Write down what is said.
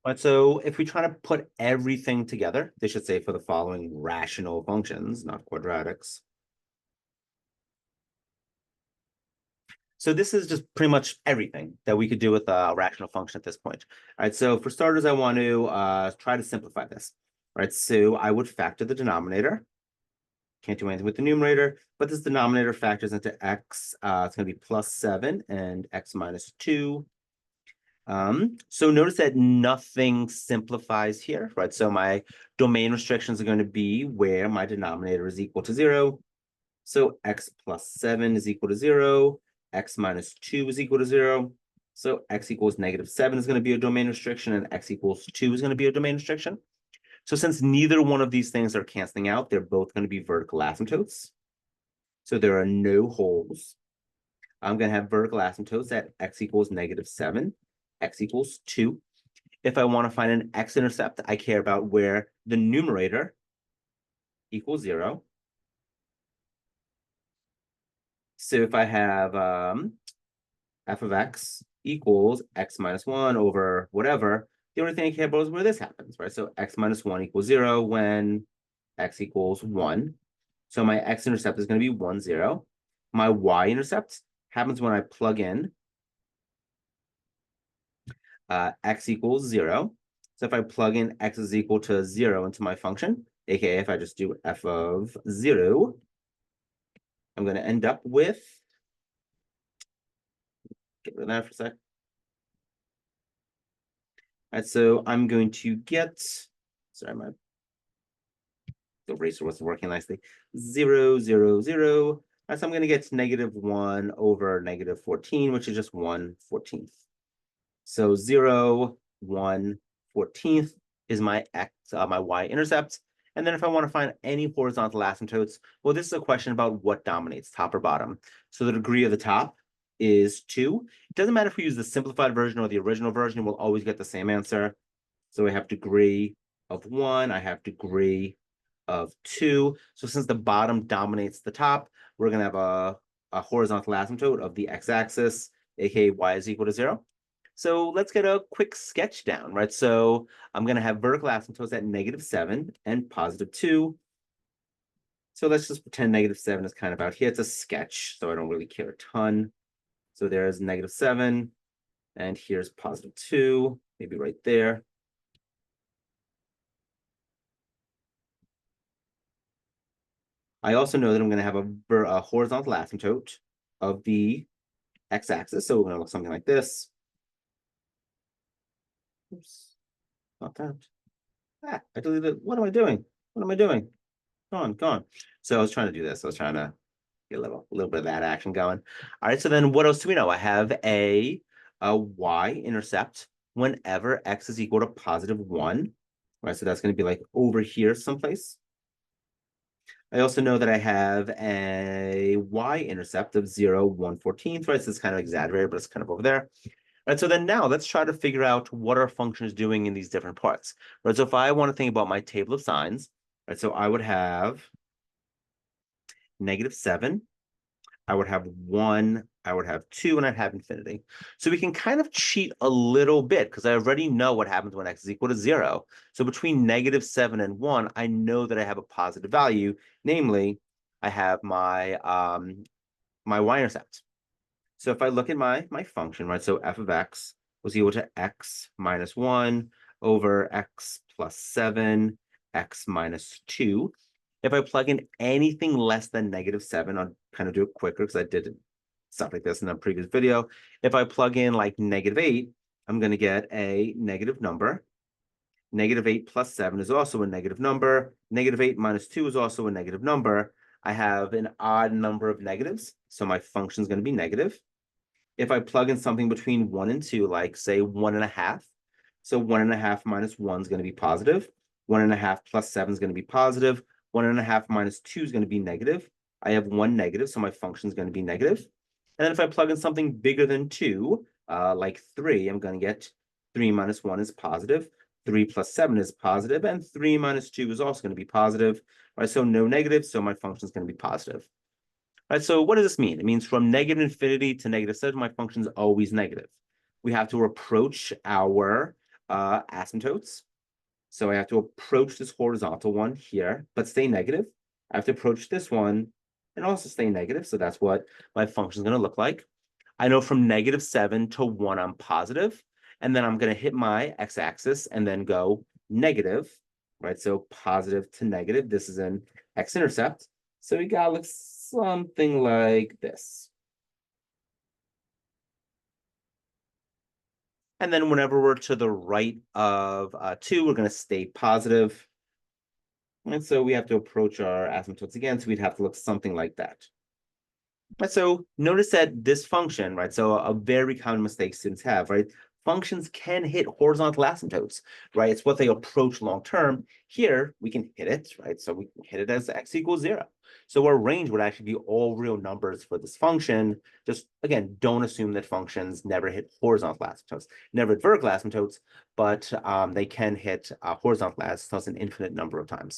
Right, so if we try to put everything together, they should say for the following rational functions, not quadratics. So this is just pretty much everything that we could do with a rational function at this point. All right, so for starters, I want to try to simplify this. All right, so I would factor the denominator. Can't do anything with the numerator, but this denominator factors into x. It's going to be plus 7 and x minus 2. So notice that nothing simplifies here, right? So my domain restrictions are going to be where my denominator is equal to 0. So x plus 7 is equal to 0. X minus 2 is equal to 0. So x equals -7 is going to be a domain restriction, and x equals 2 is going to be a domain restriction. So since neither one of these things are canceling out, they're both going to be vertical asymptotes. So there are no holes. I'm going to have vertical asymptotes at x equals -7, x equals 2. If I want to find an x-intercept, I care about where the numerator equals 0. So if I have f of x equals x minus 1 over whatever, the only thing I care about is where this happens, right? So x minus 1 equals 0 when x equals 1. So my x-intercept is going to be 1, 0. My y-intercept happens when I plug in x equals 0. So if I plug in x is equal to 0 into my function, aka if I just do f of 0, I'm going to end up with, get rid of that for a sec. All right, so I'm going to get, sorry, my eraser wasn't working nicely, 0, 0, 0. All right, so I'm going to get -1 over -14, which is just 1/14. So 0, 1/14 is my x, my y-intercept. And then if I want to find any horizontal asymptotes, well, this is a question about what dominates, top or bottom. So the degree of the top is 2. It doesn't matter if we use the simplified version or the original version, we'll always get the same answer. So I have degree of 1, I have degree of 2. So since the bottom dominates the top, we're going to have a horizontal asymptote of the x-axis, aka y is equal to 0. So let's get a quick sketch down, right? So I'm going to have vertical asymptotes at -7 and +2. So let's just pretend -7 is kind of out here. It's a sketch, so I don't really care a ton. So there's -7, and here's +2, maybe right there. I also know that I'm going to have a horizontal asymptote of the x-axis. So we're going to look something like this. Oops, not that. Ah, I deleted it. What am I doing? What am I doing? Gone. So I was trying to do this. I was trying to get a little bit of that action going. All right. So then what else do we know? I have a y-intercept whenever x is equal to +1. Right. So that's going to be like over here someplace. I also know that I have a y-intercept of 0, 1/14, right? So it's kind of exaggerated, but it's kind of over there. Right, so then now let's try to figure out what our function is doing in these different parts. Right, so if I want to think about my table of signs, right, so I would have -7, I would have 1, I would have 2, and I'd have infinity. So we can kind of cheat a little bit because I already know what happens when x is equal to 0. So between -7 and 1, I know that I have a positive value, namely, I have my y-intercept. So if I look at my function, right, so f of x was equal to x minus 1 over x plus 7, x minus 2. If I plug in anything less than -7, I'll kind of do it quicker because I did stuff like this in a previous video. If I plug in like -8, I'm going to get a negative number. -8 plus 7 is also a negative number. -8 minus 2 is also a negative number. I have an odd number of negatives, so my function is going to be negative. If I plug in something between 1 and 2, like say 1.5, so 1.5 minus 1 is going to be positive. 1.5 plus 7 is going to be positive. 1.5 minus 2 is going to be negative. I have one negative, so my function is going to be negative. And then if I plug in something bigger than 2, like 3, I'm going to get 3 minus 1 is positive. 3 plus 7 is positive, and 3 minus 2 is also going to be positive. Right, so no negative, so my function is going to be positive. Right, so what does this mean? It means from -infinity to -7, my function is always negative. We have to approach our asymptotes. So I have to approach this horizontal one here, but stay negative. I have to approach this one and also stay negative. So that's what my function is going to look like. I know from -7 to 1, I'm positive. And then I'm going to hit my x-axis and then go negative, right? So positive to negative. This is an x-intercept. So we got look something like this. And then whenever we're to the right of 2, we're going to stay positive. And so we have to approach our asymptotes again. So we'd have to look something like that. Right, so notice that this function, right? So a very common mistake students have, right? Functions can hit horizontal asymptotes, right? It's what they approach long term. Here, we can hit it, right? So we can hit it as x equals 0. So our range would actually be all real numbers for this function. Just, again, don't assume that functions never hit horizontal asymptotes, never hit vertical asymptotes, but they can hit horizontal asymptotes an infinite number of times.